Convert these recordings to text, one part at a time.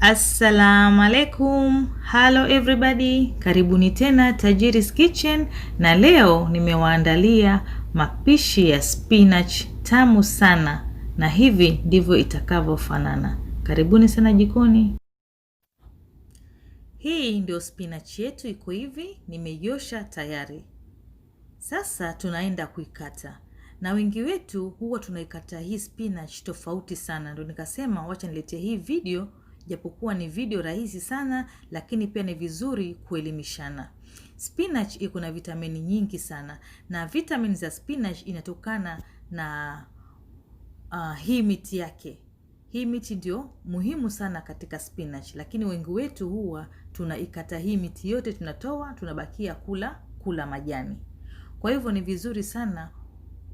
Assalamu alaikum. Hello everybody. Karibuni tena Tajiri's Kitchen, na leo nimewaandalia mapishi ya spinach tamu sana, na hivi ndivyo itakavyofanana. Karibuni sana jikoni. Hii ndio spinach yetu, iko hivi, nimeiosha tayari. Sasa tunaenda kuikata. Na wengi wetu huwa tunaikata hii spinach tofauti sana. Ndio nikasema wacha niletee hii video, japokuwa ni video rahisi sana, lakini pia ni vizuri kuelimishana. Spinach iko na vitamini nyingi sana, na vitamini za spinach inatokana na hii miti yake. Hii miti ndio muhimu sana katika spinach, lakini wengi wetu huwa tunaikata hii miti yote, tunatoa, tunabakia kula majani. Kwa hivyo ni vizuri sana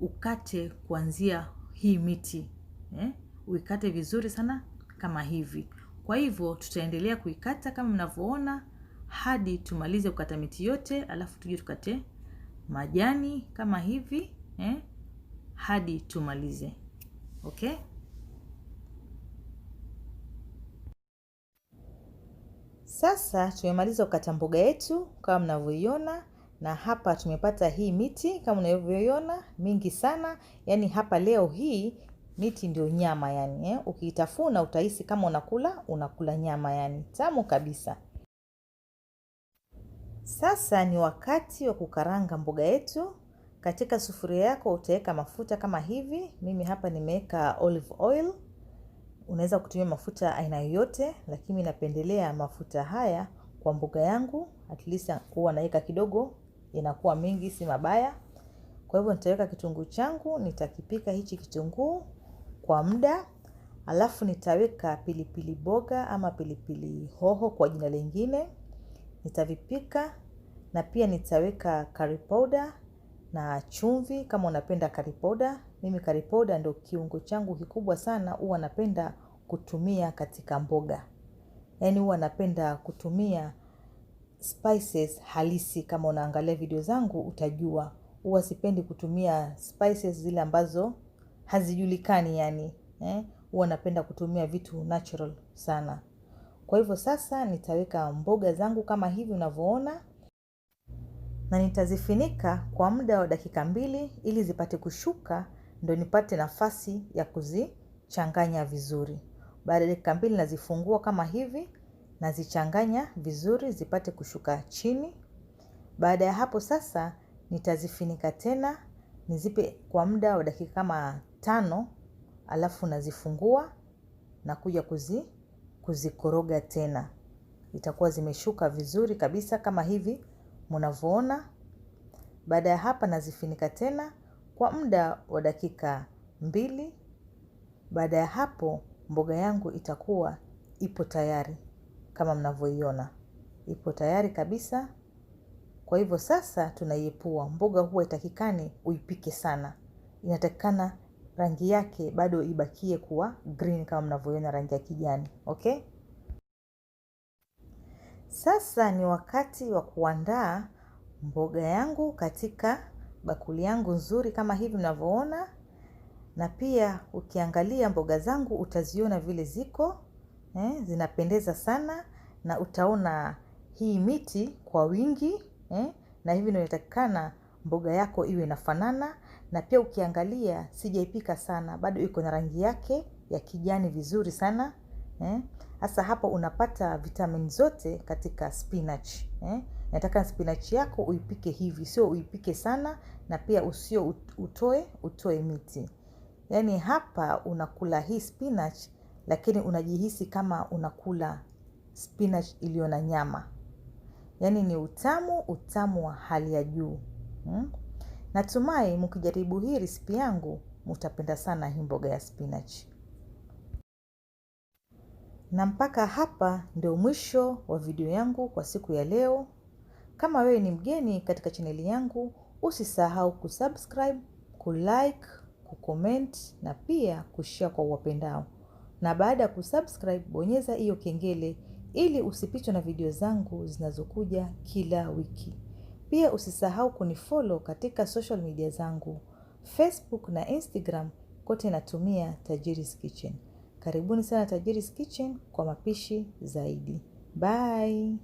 ukate kuanzia hii miti. Uikate vizuri sana kama hivi. Kwa hivyo tutaendelea kuikata kama mnavyoona hadi tumalize kukata miti yote, alafu tuje tukate majani kama hivi, hadi tumalize. Okay? Sasa tumemaliza kukata mboga yetu kama mnavyoiona, na hapa tumepata hii miti kama mnavyoiona mingi sana. Yaani hapa leo hii miti ndio nyama yani, ukiitafuna utahisi kama unakula nyama yani, tamu kabisa. Sasa ni wakati wa kukaranga mboga yetu. Katika sufuria yako utaweka mafuta kama hivi. Mimi hapa nimeweka olive oil. Unaweza kutumia mafuta aina yoyote, lakini napendelea mafuta haya kwa mboga yangu. At least huwa naweka kidogo, inakuwa mingi si mabaya. Kwa hivyo nitaweka kitunguu changu, nitakipika hichi kitunguu kwa muda. Alafu nitaweka pilipili boga ama pilipili hoho kwa jina lingine. Nitavipika, na pia nitaweka curry powder na chumvi kama unapenda curry powder. Mimi curry powder ndio kiungo changu kikubwa sana, huwa napenda kutumia katika mboga. Yaani huwa napenda kutumia spices halisi. Kama unaangalia video zangu utajua huwa sipendi kutumia spices zile ambazo hazijulikani yani. Huwa napenda kutumia vitu natural sana. Kwa hivyo sasa nitaweka mboga zangu kama hivi unavyoona, na nitazifunika kwa muda wa dakika 2 ili zipate kushuka, ndio nipate nafasi ya kuzichanganya vizuri. Baada ya dakika 2 nazifungua kama hivi, nazichanganya vizuri zipate kushuka chini. Baada ya hapo sasa nitazifunika tena, nizipe kwa muda wa dakika kama 5, alafu nazifungua na kuja kuzikoroga tena. Itakuwa zimeshuka vizuri kabisa kama hivi mnavyoona. Baada ya hapa nazifunika tena kwa muda wa dakika 2. Baada ya hapo mboga yangu itakuwa ipo tayari kama mnavyoiona. Ipo tayari kabisa. Kwa hivyo sasa tunaiepua. Mboga huwa itakikani uipike sana. Inatakikana rangi yake bado ibakie kuwa green kama mnavyoiona rangi ya kijani. Okay? Sasa ni wakati wa kuandaa mboga yangu katika bakuli yangu nzuri kama hivi mnavyoona. Na pia ukiangalia mboga zangu utaziona vile ziko, zinapendeza sana, na utaona hii miti kwa wingi, na hivi ndio inatakikana mboga yako iwe inafanana. Na pia ukiangalia sijaipika sana, bado iko na rangi yake ya kijani vizuri sana. Hasa hapo unapata vitamin zote katika spinach. Nataka spinach yako uipike hivi, sio uipike sana, na pia usio utoe miti. Yaani hapa unakula hii spinach, lakini unajihisi kama unakula spinach iliyo na nyama. Yaani ni utamu wa hali ya juu. Natumai mkijaribu hii recipe yangu mtapenda sana hii mboga ya spinach. Na mpaka hapa ndio mwisho wa video yangu kwa siku ya leo. Kama wewe ni mgeni katika chaneli yangu, usisahau kusubscribe, kulike, kucomment na pia kushare kwa wapendao. Na baada ya kusubscribe bonyeza hiyo kengele ili usipitwe na video zangu zinazokuja kila wiki. Pia usisahau kunifollow katika social media zangu, Facebook na Instagram, kote natumia Tajiri's Kitchen. Karibuni sana Tajiri's Kitchen kwa mapishi zaidi. Bye.